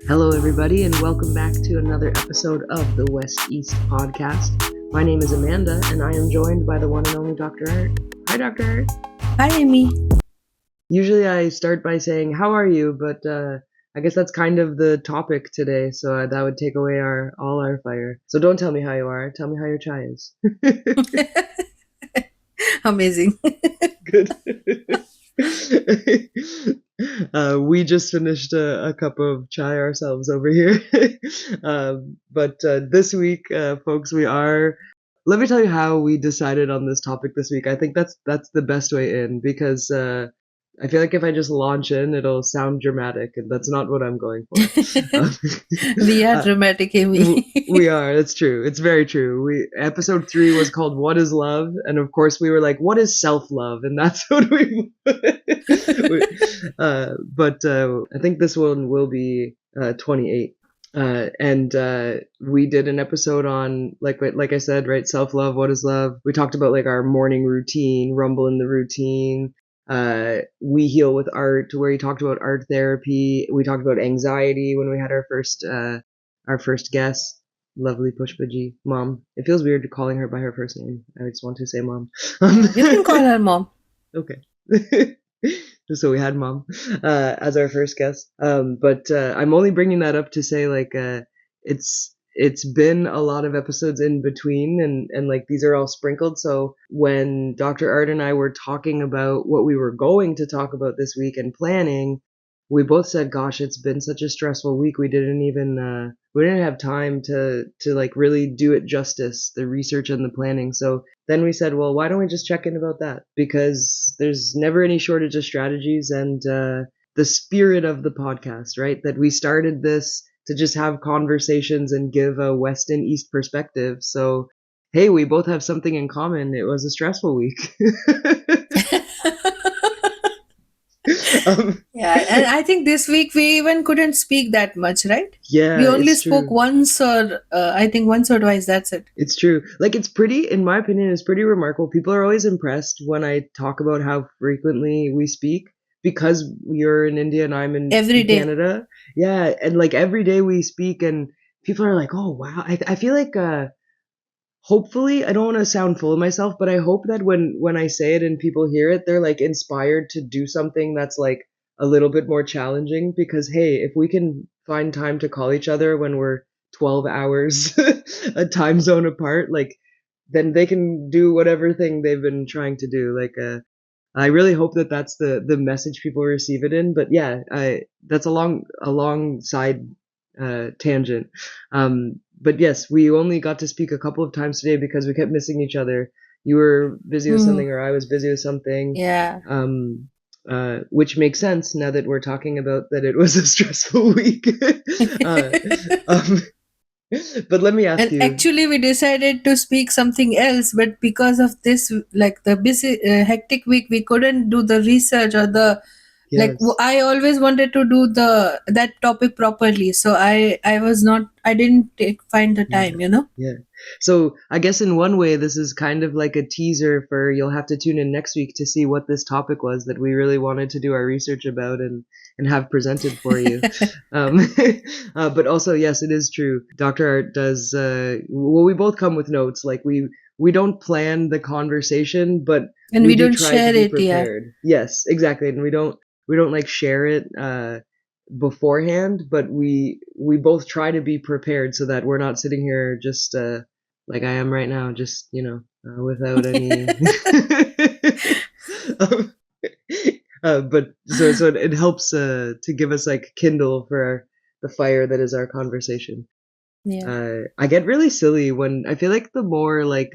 Hello, everybody, and welcome back to another episode of the West East Podcast. My name is Amanda, and I am joined by the one and only Dr. Art. Hi, Dr. Art. Hi, Amy. Usually I start by saying, how are you? But I guess that's kind of the topic today, so that would take away all our fire. So don't tell me how you are. Tell me how your chai is. Amazing. Good. We just finished a cup of chai ourselves over here. But this week, folks, let me tell you how we decided on this topic this week. I think that's the best way in, because I feel like if I just launch in, it'll sound dramatic, and that's not what I'm going for. We are dramatic, Amy. We are. That's true. It's very true. Episode 3 was called "What Is Love," and of course we were like, "What is self-love?" And that's what we. But I think this one will be 28. And we did an episode on like I said, right? Self-love. What is love? We talked about like our morning routine, rumble in the routine. We heal with art, where we talked about art therapy. We talked about anxiety when we had our first guest, lovely Pushpaji, mom. It feels weird calling her by her first name. I just want to say mom. You can call her mom. Okay. So we had mom as our first guest. But I'm only bringing that up to say like it's been a lot of episodes in between, and like these are all sprinkled. So when Dr. Art and I were talking about what we were going to talk about this week and planning, we both said, gosh, it's been such a stressful week. We didn't have time to like really do it justice, the research and the planning. So then we said, well, why don't we just check in about that? Because there's never any shortage of strategies, and the spirit of the podcast, right? That we started this to just have conversations and give a West and East perspective. So, hey, we both have something in common. It was a stressful week. Yeah, and I think this week we even couldn't speak that much, right? Yeah, we only it's spoke true. once, or I think once or twice. That's it. It's true. Like, it's pretty, in my opinion, it's pretty remarkable. People are always impressed when I talk about how frequently we speak, because you're in India and I'm in Every day. Canada. Yeah, and like every day we speak, and people are like, oh, wow. I feel like, hopefully, I don't want to sound full of myself, but I hope that when I say it and people hear it, they're like inspired to do something that's like a little bit more challenging. Because hey, if we can find time to call each other when we're 12 hours a time zone apart, like then they can do whatever thing they've been trying to do. Like I really hope that that's the message people receive it in. But yeah, that's a long side tangent. But yes, we only got to speak a couple of times today because we kept missing each other. You were busy with something, or I was busy with something. Yeah. Which makes sense now that we're talking about that it was a stressful week. But let me ask you. And actually, we decided to speak something else, but because of this, like the busy, hectic week, we couldn't do the research or the like. Yes. I always wanted to do that topic properly, so I didn't find the time, Yeah. So I guess in one way, this is kind of like a teaser for you'll have to tune in next week to see what this topic was that we really wanted to do our research about and have presented for you. But also, yes, it is true. Dr. Art does, well, we both come with notes. Like we don't plan the conversation, but and we do don't try share to be it. Yeah. prepared. Yes, exactly. And we don't like share it, beforehand, but we both try to be prepared so that we're not sitting here just like I am right now, just without any. But so it helps to give us like kindle for the fire that is our conversation. Yeah. I get really silly when I feel like the more like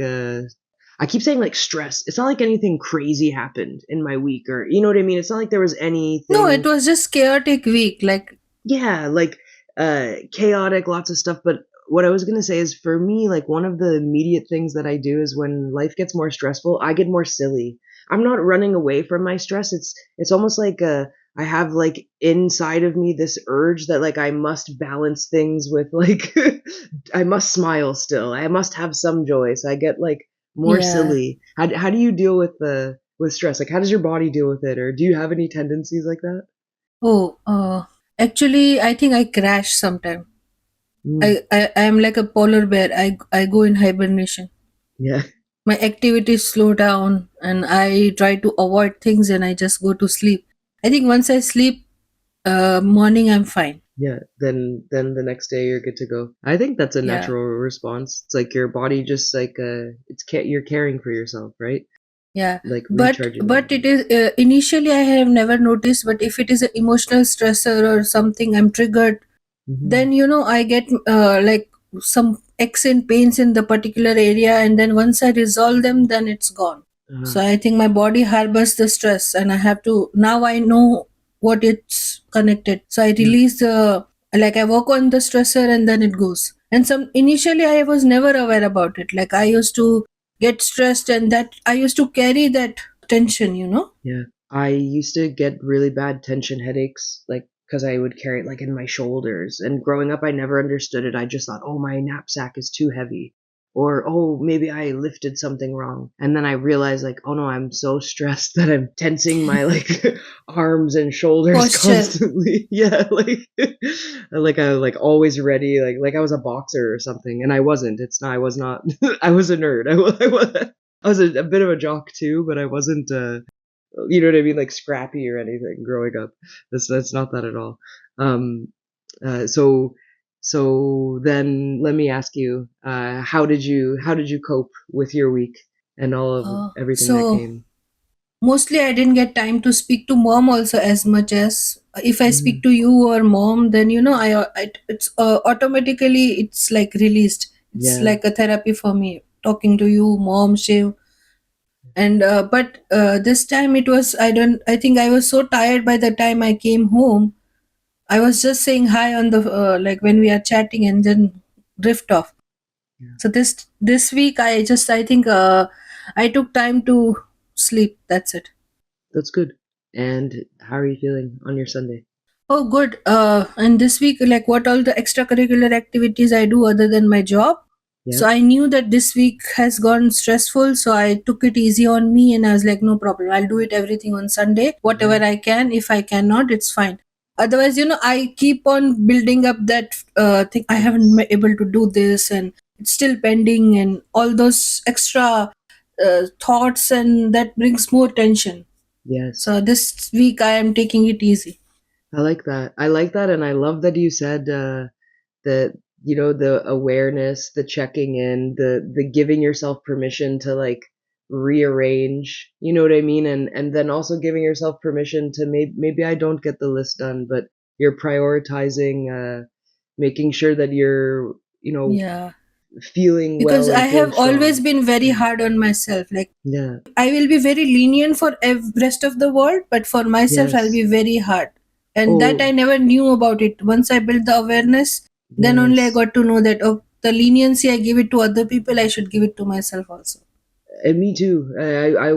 I keep saying like stress. It's not like anything crazy happened in my week, or you know what I mean? It's not like there was anything. No, it was just chaotic week. Like, Yeah, like chaotic, lots of stuff. But what I was gonna say is, for me, like one of the immediate things that I do is when life gets more stressful, I get more silly. I'm not running away from my stress. It's almost like I have like inside of me this urge that like I must balance things with like I must smile still. I must have some joy. So I get like more yeah. silly. How do you deal with stress? Like how does your body deal with it? Or do you have any tendencies like that? Oh, Actually, I think I crash sometime. Mm, I am like a polar bear. I go in hibernation. yeah, My activities slow down and I try to avoid things and I just go to sleep. I think once I sleep, morning I'm fine. yeah. Then the next day you're good to go. I think that's a Yeah. natural response. It's like your body just like you're caring for yourself, right? Yeah, Like but recharging your it body. is initially I have never noticed, but if it is an emotional stressor or something I'm triggered, Hmm. then I get like some aches and pains in the particular area, and then once I resolve them, then it's gone. So Uh, I think my body harbors the stress, and I have to now I know what it's connected. So I yeah, release the like I work on the stressor, and then it goes. And some initially I was never aware about it. Like I used to get stressed, and that I used to carry that tension. yeah. I used to get really bad tension headaches, like because I would carry it like in my shoulders. And growing up, I never understood it. I just thought, oh, my knapsack is too heavy, or oh, maybe I lifted something wrong. And then I realized, like, oh no, I'm so stressed that I'm tensing my like arms and shoulders Posture. constantly. Yeah, like I like always ready, like I was a boxer or something, and I wasn't. It's not. I was not. I was a nerd. I was a bit of a jock too, but I wasn't. You know what I mean, like scrappy or anything growing up. That's not that at all. Um, so then let me ask you, how did you cope with your week and all of everything that So came? mostly I didn't get time to speak to mom also as much as if I speak Hmm. to you or mom, then it's automatically it's like released. It's Yeah, like a therapy for me talking to you, mom, Shiv. And but this time it was I think I was so tired by the time I came home. I was just saying hi on the like when we are chatting and then drift off. yeah, So this week I think I took time to sleep. That's it. that's good. And how are you feeling on your Sunday? Oh, good. And this week, like what all the extracurricular activities I do other than my job. Yeah, So I knew that this week has gone stressful. So I took it easy on me and I was like, no problem. I'll do it everything on Sunday, yeah, whatever I can. If I cannot, it's fine. Otherwise, I keep on building up that thing. I haven't yes, been able to do this and it's still pending and all those extra thoughts, and that brings more tension. yes. So this week I am taking it easy. I like that. I like that, and I love that you said the the awareness, the checking in, the giving yourself permission to like rearrange, you know what I mean, and then also giving yourself permission to maybe I don't get the list done, but you're prioritizing, making sure that you're Yeah. feeling Because well I and feeling have always strong. been very Yeah, hard on myself. Like yeah, I will be very lenient for rest of the world, but for myself I'll yes. be very hard. And that I Oh, never knew about it. Once I built the awareness, then only I yes. got to know that the leniency I give it to other people, I should give it to myself also. And me too. I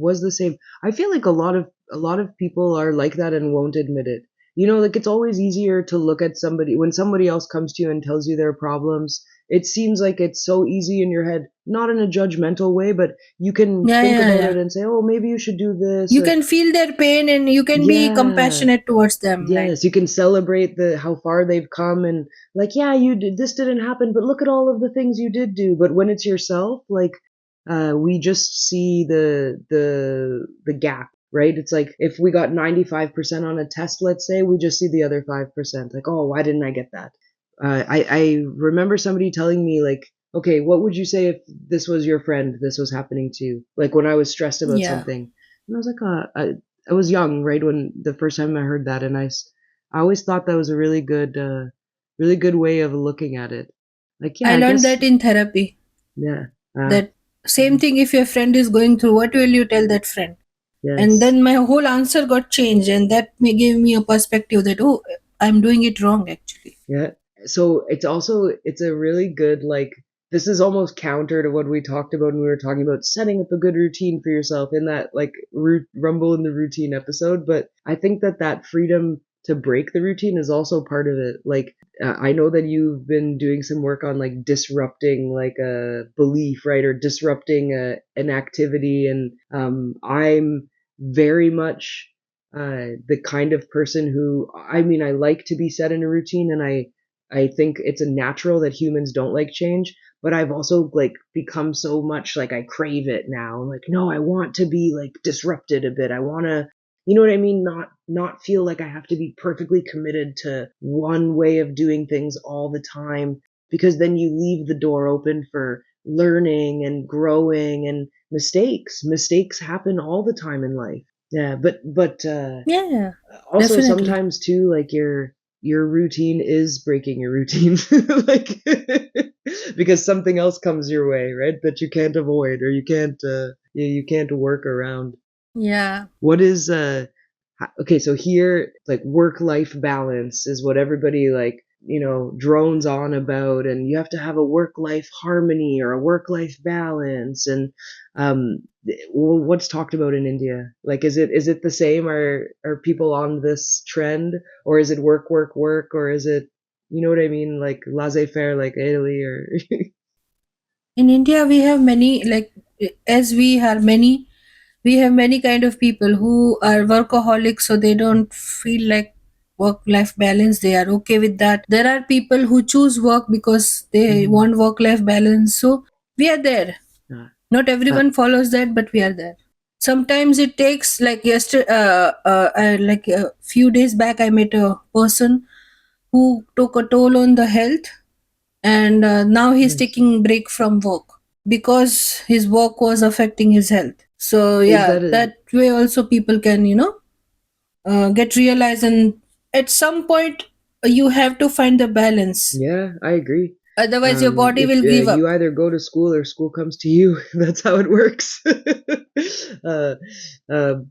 was the same. I feel like a lot of people are like that and won't admit it. Like it's always easier to look at somebody when somebody else comes to you and tells you their problems. It seems like it's so easy in your head, not in a judgmental way, but you can Yeah, think yeah, about yeah. it and say, "Oh, maybe you should do this," You or can feel their pain and you can be yeah, compassionate towards them. Like, yes, you can celebrate the how far they've come and like, yeah, you did this didn't happen, but look at all of the things you did do. But when it's yourself, like we just see the gap, right? It's like if we got 95% on a test, let's say, we just see the other 5%. Like, oh, why didn't I get that? I remember somebody telling me like, okay, what would you say if this was your friend, this was happening to you? Like when I was stressed about yeah. something, and I was like, I was young, right, when the first time I heard that, and I always thought that was a really good way of looking at it. Like, yeah, I I learned guess, that in therapy. yeah, ah, That same thing, if your friend is going through, what will you tell that friend? And yes, then my whole answer got changed, and that may give me a perspective that, oh, I'm doing it wrong actually. yeah. So it's a really good like this is almost counter to what we talked about when we were talking about setting up a good routine for yourself in that like rumble in the routine episode. But I think that freedom to break the routine is also part of it. Like I know that you've been doing some work on like disrupting like a belief, right, or disrupting an activity, and I'm very much the kind of person who, I mean, I like to be set in a routine, and I think it's a natural that humans don't like change, but I've also like become so much like I crave it now. I'm like, no, I want to be like disrupted a bit. I want to, you know what I mean? Not feel like I have to be perfectly committed to one way of doing things all the time, because then you leave the door open for learning and growing and mistakes. Mistakes happen all the time in life. Yeah, but Yeah, also definitely. sometimes too, like your routine is breaking your routine, like because something else comes your way, right? That you can't avoid, or you can't work around. Yeah. What is okay, so here like work life balance is what everybody like, drones on about, and you have to have a work life harmony or a work life balance, and um what's talked about in India? Like is it the same? Are people on this trend, or is it work work work, or is it, you know what I mean, like laissez-faire like Italy or In India, we have many, like, as we have many kind of people who are workaholics, so they don't feel like work life balance. They are okay with that. There are people who choose work because they Mhm. want work life balance. So we are there. uh, Not uh, everyone follows that, but we are there. Sometimes it takes, like yesterday, like a few days back, I met a person who took a toll on the health, and now he's nice. taking break from work because his work was affecting his health. So Is yeah, that a that way also people can, get realized, and at some point you have to find the balance, Yeah, I agree. otherwise your body If will give you up. either go to school or school comes to you, that's how it works. uh,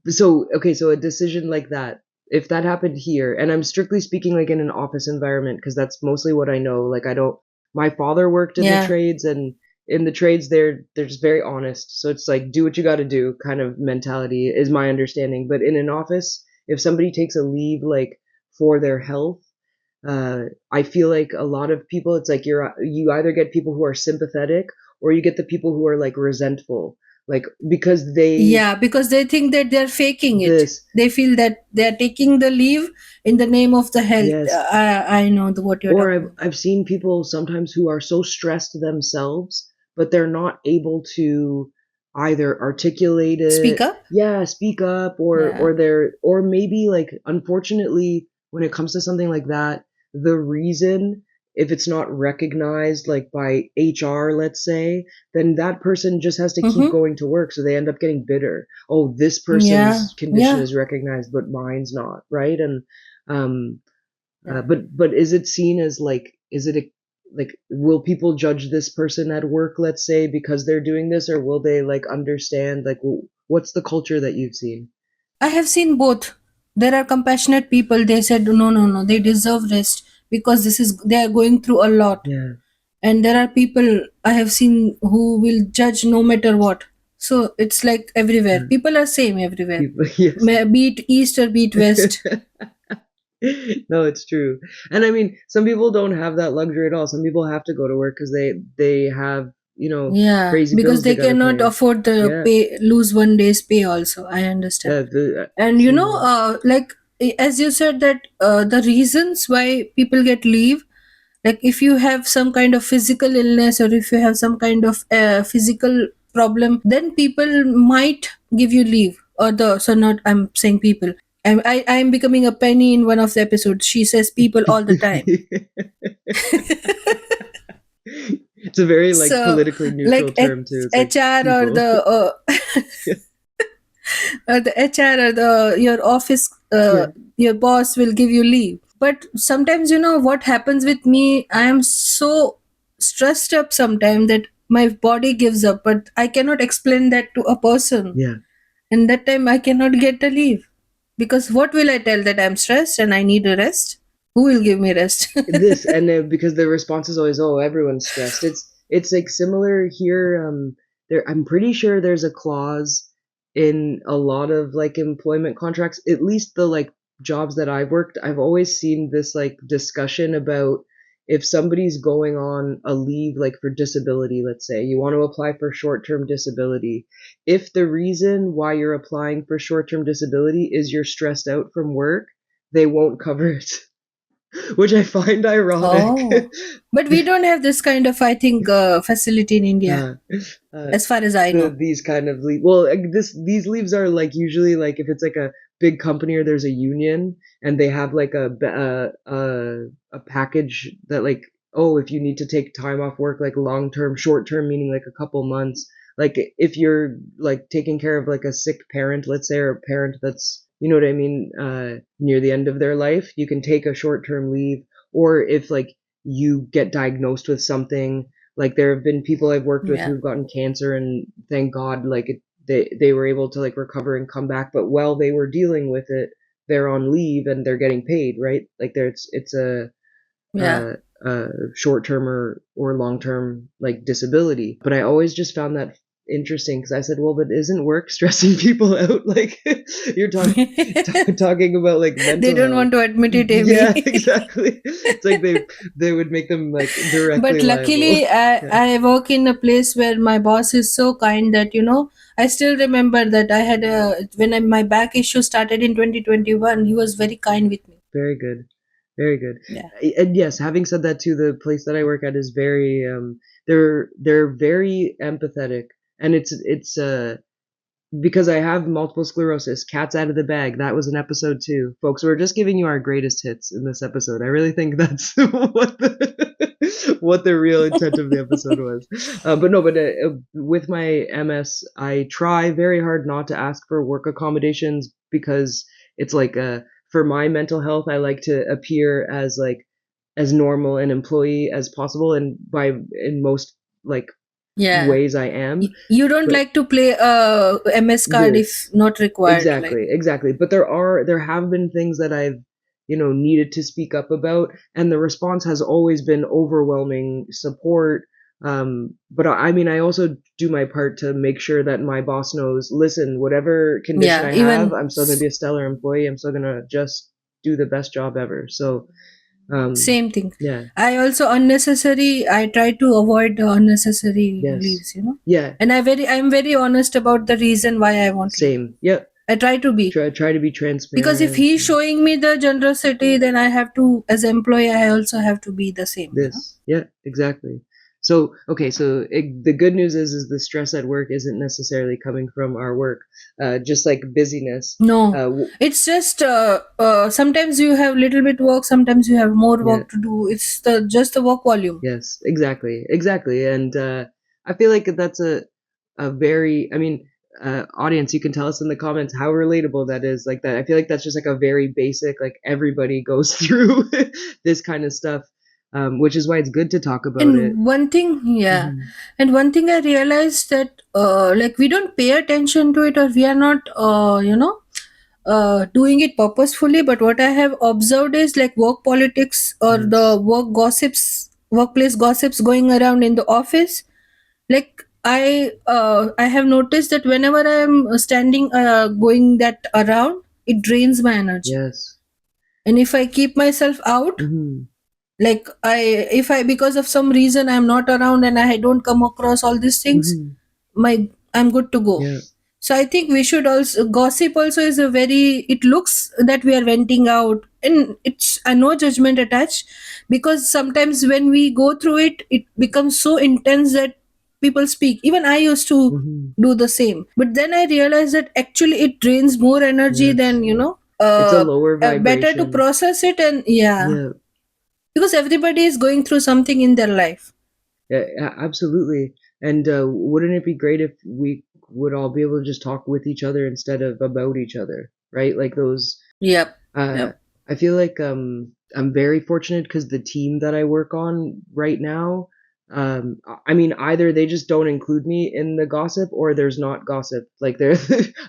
so okay, so a decision like that, if that happened here, and I'm strictly speaking like in an office environment, because that's mostly what I know. Like I don't. My father worked in the Yeah. trades, and in the trades they're just very honest. So it's like do what you got to do kind of mentality is my understanding. But in an office, if somebody takes a leave like for their health, uh, I feel like a lot of people, it's like you either get people who are sympathetic, or you get the people who are like resentful, like because they Yeah, because they think that they're faking it. this They feel that they're taking the leave in the name of the health. yes. I know what you're Or talking I've about. seen people sometimes who are so stressed themselves, but they're not able to either articulate Speak it, up. yeah, speak up, Yeah. or maybe like unfortunately when it comes to something like that, the reason, if it's not recognized like by HR, let's say, then that person just has to keep Mm-hmm. going to work, so they end up getting bitter. Oh, this Yeah. person's condition Yeah. is recognized, but mine's not, right? And um Yeah. but is it seen as like, is it a, like will people judge this person at work, let's say, because they're doing this, or will they like understand like what's the culture that you've seen? I have seen both. There are compassionate people. They said, no, no, no, they deserve rest because they are going through a lot. Yeah, And there are people I have seen who will judge no matter what. So it's like everywhere. yeah. People are same everywhere. People, yes. Be it east or be it west. No, it's true. And I mean, some people don't have that luxury at all. Some people have to go to work because they have, Yeah, crazy because bills they they gotta cannot pay. afford the Yeah, pay, lose one day's pay also. I understand. yeah, And same here. like, as you said that the reasons why people get leave, like if you have some kind of physical illness or if you have some kind of physical problem, then people might give you leave, or the, so not, I'm saying people, I'm becoming a penny in one of the episodes. She says people all the time. It's a very like So politically neutral like term too. It's like HR or people. the the HR or the your office, Yeah, your boss will give you leave. But sometimes, what happens with me, I am so stressed up sometimes that my body gives up, but I cannot explain that to a person. yeah. And that time I cannot get the leave, because what will I tell, that I'm stressed and I need a rest? Who will give me rest? This and because the response is always, "Oh, everyone's stressed." It's like similar here. There, I'm pretty sure there's a clause in a lot of like employment contracts. At least the like jobs that I've worked, I've always seen this like discussion about if somebody's going on a leave, like for disability, let's say you want to apply for short-term disability, if the reason why you're applying for short-term disability is you're stressed out from work, they won't cover it, which I find ironic. Oh, but we don't have this kind of, I think, facility in India, uh, uh, as far as I know. these kind of leave. Well, these leaves are like usually like if it's like a big company or there's a union and they have like a package that like, oh, if you need to take time off work, like long term, short term meaning like a couple months, like if you're like taking care of like a sick parent, let's say, or a parent that's, you know what I mean, near the end of their life, you can take a short term leave. Or if like you get diagnosed with something, like there have been people I've worked with Yeah, who've gotten cancer, and thank God, like they were able to like recover and come back. But while they were dealing with it, they're on leave and they're getting paid, right? Like there, it's yeah. a, a short term or long term like disability. But I always just found that interesting because I said, well, but isn't work stressing people out? Like you're talking about like They mental don't health. want to admit it, Yeah, Amy. exactly. It's like they would make them like directly But liable. luckily, I, Yeah, I work in a place where my boss is so kind that, I still remember that I had my back issue started in 2021, he was very kind with me. very good. Very good. Yeah. And yes, having said that too, the place that I work at is very they're very empathetic, and it's because I have multiple sclerosis. Cat's out of the bag. That was an episode too, folks. We're just giving you our greatest hits in this episode. I really think that's what the real intent of the episode was. But no, but with my MS, I try very hard not to ask for work accommodations because it's like for my mental health, I like to appear as like as normal an employee as possible, and by in most like Yeah. ways I am. You don't But like to play a MS card if yes, not required, like. exactly. But there have been things that I've, needed to speak up about, and the response has always been overwhelming support. But I mean, I also do my part to make sure that my boss knows, listen, whatever condition Yeah, I have, even I'm still going to be a stellar employee. I'm still going to just do the best job ever. So, same thing. yeah, I try to avoid the unnecessary yes, leaves. yeah, And I'm very honest about the reason why I want leave. same. Yep. I try to be. Try to be Because if transparent. he's showing me the generosity, then I have to, as employee, I also have to be the same. This, yeah, exactly. So okay, so the good news is the stress at work isn't necessarily coming from our work, just like busyness. No, it's just sometimes you have little bit work, sometimes you have more Yeah, work to do. It's just the work volume. yes, exactly, and I feel like that's a very, I mean, audience, you can tell us in the comments how relatable that is. Like that, I feel like that's just like a very basic, like everybody goes through this kind of stuff, which is why it's good to talk about it. And one thing, yeah, Hmm. and one thing I realized that like we don't pay attention to it, or we are not, doing it purposefully. But what I have observed is like work politics or Yes, the workplace gossips going around in the office. Like I have noticed that whenever I am standing, going that around, it drains my energy. yes, And if I keep myself out, hmm, like if I, because of some reason I'm not around and I don't come across all these things, hmm, I'm good to go. yeah, So I think we should also, gossip also is a very, it looks that we are venting out, and it's no judgment attached, because sometimes when we go through it, it becomes so intense that people speak. Even I used to hmm, do the same, but then I realized that actually it drains more energy than, yes. It's a lower better to vibration. process it. And yeah, Yeah, because everybody is going through something in their life. yeah, absolutely. And wouldn't it be great if we would all be able to just talk with each other instead of about each other, right? Like those. Yep. Uh, Yep. I feel like I'm very fortunate because the team that I work on right now. I mean, either they just don't include me in the gossip, or there's not gossip. Like there,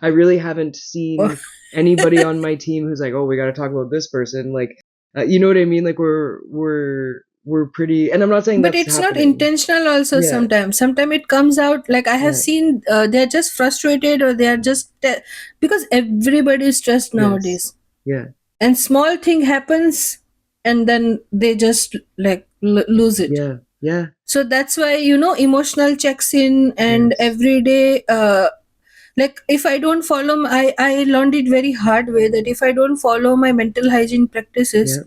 I really haven't seen anybody on my team who's like, oh, we got to talk about this person. Like, you know what I mean? Like we're pretty, and I'm not saying But that's it's not happening. intentional also. Yeah, Sometimes it comes out, like I have yeah, seen, they're just frustrated, or they are just because everybody is stressed yes, nowadays, yeah, and small thing happens, and then they just like lose it. Yeah. Yeah. So that's why, emotional checks in and Yes. everyday, like if I don't follow I learned it very hard way that if I don't follow my mental hygiene practices, Yeah.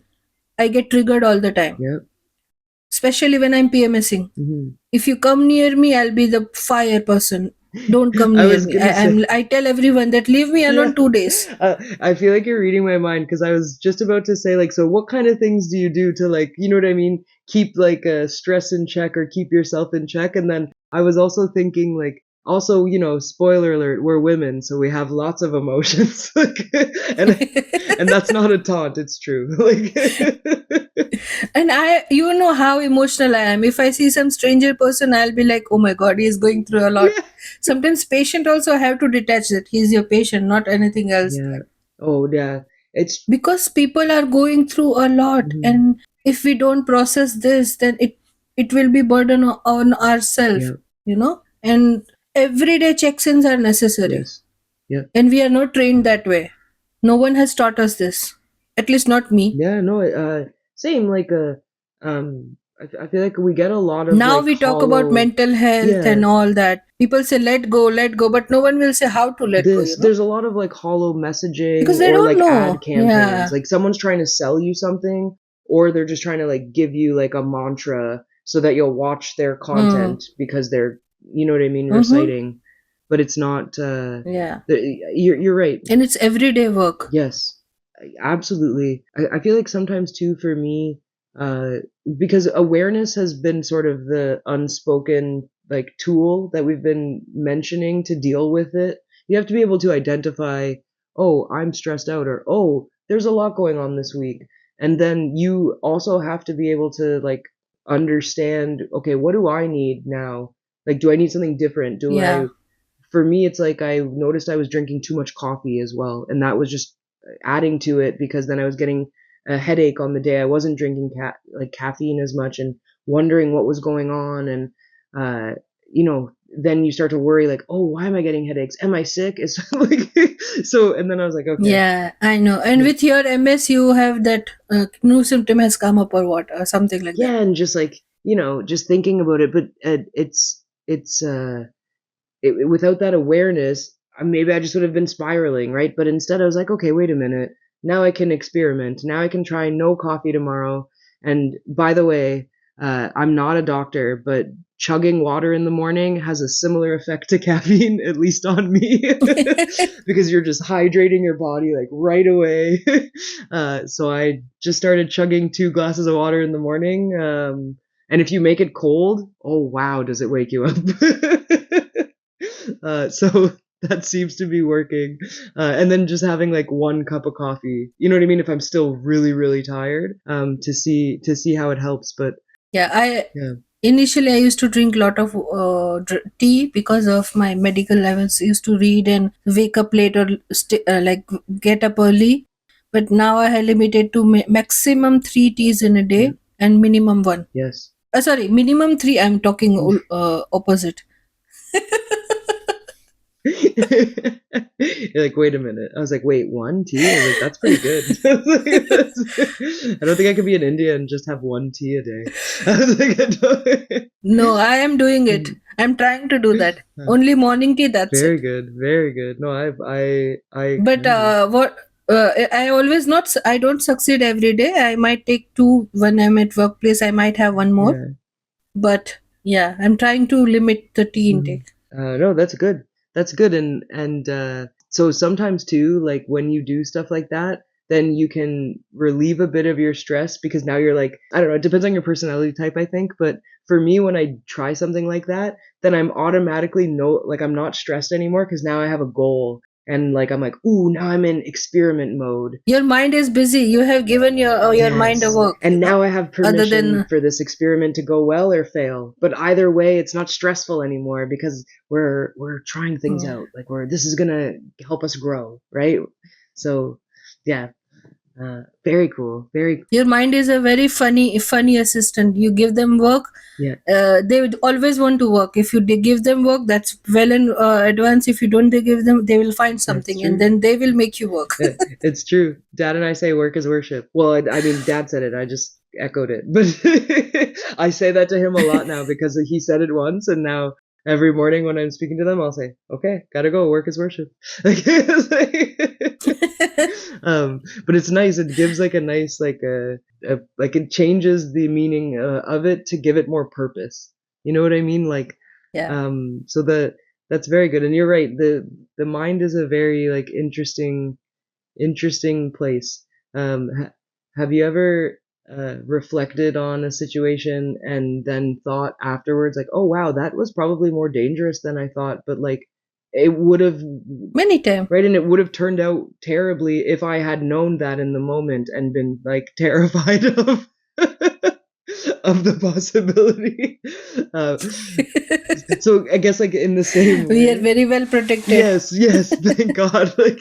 I get triggered all the time, Yeah. especially when I'm PMSing. Hmm. If you come near me, I'll be the fire person. Don't come I near was me. gonna say. I tell everyone that leave me Yeah. alone 2 days. I feel like you're reading my mind because I was just about to say, like, so what kind of things do you do to, like, you know what I mean? Keep, like, stress in check or keep yourself in check. And then I was also thinking, like, also, spoiler alert, we're women, so we have lots of emotions. Like, and that's not a taunt, it's true. Like, And you know how emotional I am. If I see some stranger person, I'll be like, oh my god, he's going through a lot. yeah. Sometimes patient also have to detach that he's your patient, not anything else. Yeah. Oh, yeah. It's, Because people are going through a lot, mhm. and if we don't process this, then it will be burden on ourselves, Yeah. and everyday check-ins are necessary, Yes. Yeah. and we are not trained that way. No one has taught us this, at least not me. Yeah, no, same, like, I feel like we get a lot of, Now like, we talk about hollow, mental health yeah, and all that. People say let go, but no one will say how to let go, there's a lot of, like, hollow messaging because they or, don't like, ad know. campaigns. Yeah. Like, someone's trying to sell you something, or they're just trying to, like, give you, like, a mantra so that you'll watch their Mm. content because they're, you know what I mean, Mm-hmm. reciting. But it's not, Yeah. you're right. And it's everyday work. Yes, absolutely. I feel like sometimes too for me, uh, because awareness has been sort of the unspoken like tool that we've been mentioning to deal with it. You have to be able to identify, oh, I'm stressed out, or oh, there's a lot going on this week. And then you also have to be able to like understand, okay, what do I need now? Like, do I need something different? Do I Yeah. For me, it's like I noticed I was drinking too much coffee as well, and that was just adding to it because then I was getting a headache on the day I wasn't drinking like caffeine as much, and wondering what was going on, and uh, then you start to worry like, oh, why am I getting headaches? Am I sick? It's like so, and then I was like, okay, Yeah, I know. And with your MS, you have that new symptom has come up or what, or something like that. yeah, and just like just thinking about it, but it's without that awareness, maybe I just would have been spiraling, right? But instead, I was like, okay, wait a minute. Now I can experiment. Now I can try no coffee tomorrow. And by the way, I'm not a doctor, but chugging water in the morning has a similar effect to caffeine, at least on me, because you're just hydrating your body like right away. So I just started chugging 2 glasses of water in the morning. And if you make it cold, oh wow, does it wake you up? So that seems to be working. And then just having like 1 cup of coffee, you know what I mean? If I'm still really, really tired, to see how it helps. But Yeah, I yeah, initially I used to drink a lot of tea because of my medical levels. Used to read and wake up late or like get up early. But now I have limited to maximum 3 teas in a yeah, day and minimum one. yes. Sorry, minimum three. I'm talking opposite. You're like, wait a minute. I was like, wait, 1 tea? I was like, that's pretty good. I was like, I don't think I could be in India and just have 1 tea a day. I was like, I don't. No, I am doing it. Mm. I'm trying to do that. Uh, Only morning tea. That's Very it. good, very good. No, I But commend you. what I always not I don't succeed every day. I might take two when I'm at workplace. I might have one more. Yeah. But yeah, I'm trying to limit the tea Mhm. intake. No, that's good. That's good. And so sometimes too, like when you do stuff like that, then you can relieve a bit of your stress because now you're like, I don't know, it depends on your personality type, I think. But for me, when I try something like that, then I'm automatically like I'm not stressed anymore because now I have a goal. And like I'm like, ooh, now I'm in experiment mode. Your mind is busy. You have given your mind a Yes. work. And now I have Other permission than for this experiment to go well or fail. But either way, it's not stressful anymore because we're trying things yeah. out. Like this is gonna help us grow, right? So yeah, very cool. Very Your mind is a very funny assistant. You give them work, yeah, they would always want to work. If you give them work, that's well in advance. If you don't give them, they will find that's something and true. then they will make you work. It's true. Dad and I say work is worship. Well, I mean, Dad said it. I just echoed it. But I say that to him a lot now because he said it once, and now every morning when I'm speaking to them, I'll say, "Okay, gotta go. Work is worship." But it's nice. It gives like a nice like it changes the meaning of it to give it more purpose. You know what I mean? Like, Yeah. so that's very good. And you're right. The mind is a very like interesting place. Have you ever reflected on a situation and then thought afterwards, like, oh wow, that was probably more dangerous than I thought, but like it would have, Many times. right? And it would have turned out terribly if I had known that in the moment and been like terrified of of the possibility. Uh, so I guess like in the same We are way. very well protected. Yes, thank God. Like,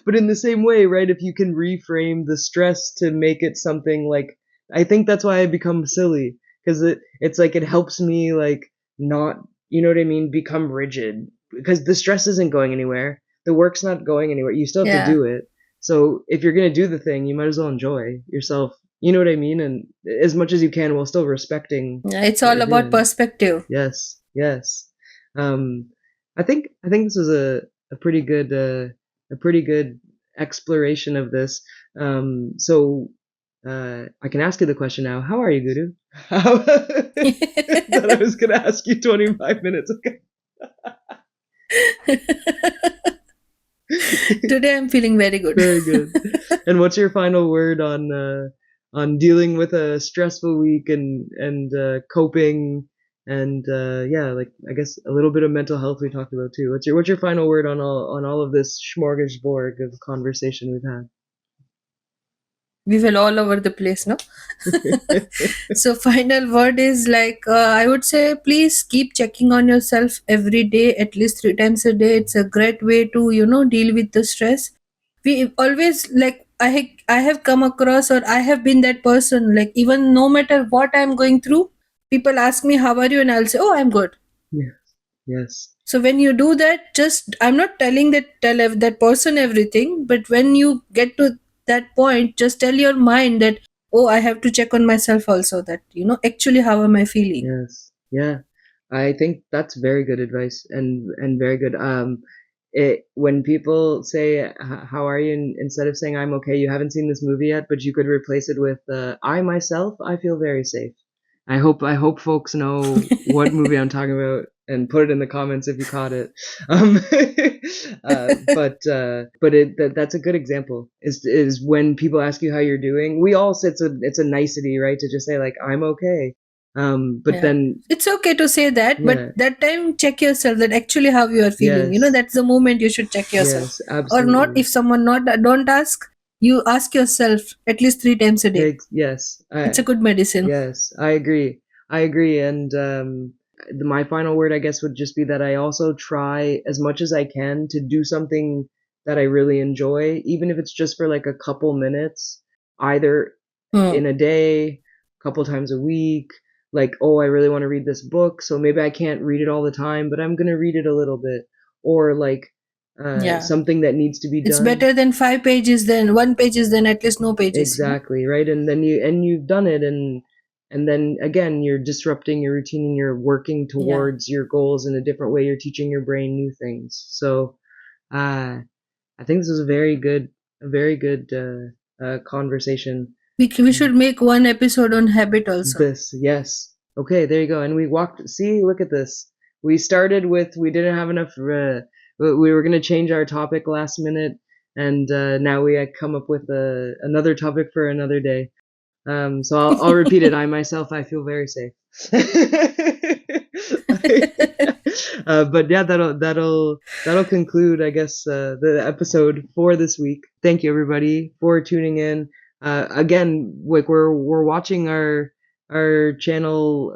but in the same way, right? If you can reframe the stress to make it something like, I think that's why I become silly because it's like it helps me like not, you know what I mean, become rigid because the stress isn't going anywhere. The work's not going anywhere. You still have to Yeah. do it. So if you're gonna do the thing, you might as well enjoy yourself. You know what I mean? And as much as you can while still respecting Yeah, it's what all you're about doing. perspective. Yes. Um, I think this was a pretty good exploration of this. So I can ask you the question now. How are you, Guru? How that I was gonna ask you 25 minutes ago. Today I'm feeling very good. Very good. And what's your final word on dealing with a stressful week and coping and yeah, like I guess a little bit of mental health we talked about too. What's your final word on all of this smorgasbord of conversation we've had? We were all over the place, no? So final word is like, I would say please keep checking on yourself every day, at least 3 times a day. It's a great way to deal with the stress. We always like, I have come across, or I have been that person, like even no matter what I'm going through, people ask me how are you, and I'll say, oh, I'm good. Yeah. Yes. So when you do that, just, I'm not telling that person everything, but when you get to that point, just tell your mind that, oh, I have to check on myself also, that actually how am I feeling. Yes. Yeah. I think that's very good advice and very good. It when people say how are you instead of saying I'm okay, you haven't seen this movie yet, but you could replace it with I myself I feel very safe. I hope folks know what movie I'm talking about and put it in the comments if you caught it. Um, that's a good example. Is when people ask you how you're doing, we all say it's a nicety, right? To just say like I'm okay. But Yeah, then it's okay to say that, but yeah, that time check yourself that actually how you are feeling. yes, That's the moment you should check yourself. yes, Or not, absolutely. if someone not don't ask, you ask yourself at least 3 times a day. Yes, It's a good medicine. yes, I agree. I agree. And my final word, I guess, would just be that I also try as much as I can to do something that I really enjoy, even if it's just for like a couple minutes, either Hmm. in a day, a couple times a week. Like, oh, I really want to read this book, so maybe I can't read it all the time, but I'm gonna read it a little bit. Or like Yeah. something that needs to be It's done. better than 5 pages than 1 pages than at least no pages. Exactly, right? And then you've done it and then again you're disrupting your routine and you're working Yeah. towards your goals in a different way. You're teaching your brain new things. So uh I think this was a very good conversation. We should make one episode on habit also. This, yes. Okay, there you go. And we walked, see, look at this. We started with, we didn't have enough, we were going to change our topic last minute, and now we had come up with another topic for another day. So I'll repeat it. I myself, I feel very safe. But yeah, that'll conclude, I guess, the episode for this week. Thank you everybody for tuning in. Again, like we're watching our channel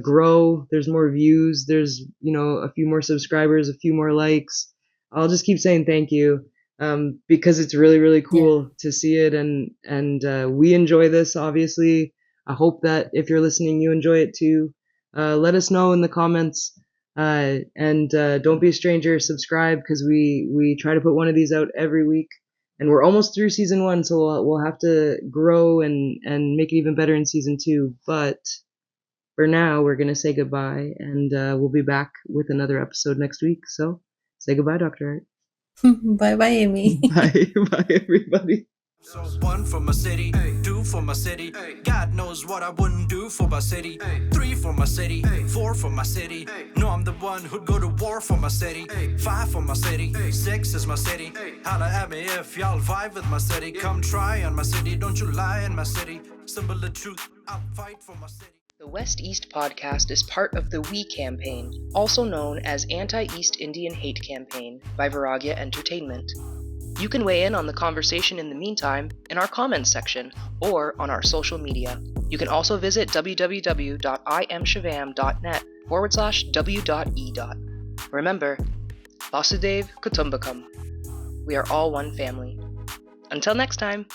grow. There's more views. There's a few more subscribers, a few more likes. I'll just keep saying thank you because it's really really Yeah. cool to see it and we enjoy this obviously. I hope that if you're listening you enjoy it too. Let us know in the comments and don't be a stranger, subscribe because we try to put one of these out every week and we're almost through season 1, so we'll have to grow and make it even better in season 2. But for now, we're gonna say goodbye, and we'll be back with another episode next week. So say goodbye, Dr. Art. Bye bye, Amy. Bye, bye, everybody. So 1 for my city, 2 for my city. God knows what I wouldn't do for my city. 3 for my city, 4 for my city. No, I'm the one who'd go to war for my city. 5 for my city, 6 is my city. Holla at me if y'all vibe with my city. Come try on my city, don't you lie in my city. Symbol of truth, I'll fight for my city. The West East podcast is part of the We campaign, also known as Anti-East Indian Hate Campaign by Vairagya Entertainment. You can weigh in on the conversation in the meantime in our comments section or on our social media. You can also visit www.imshivam.net/w.e. Remember, Vasudev Kutumbakam. We are all one family. Until next time.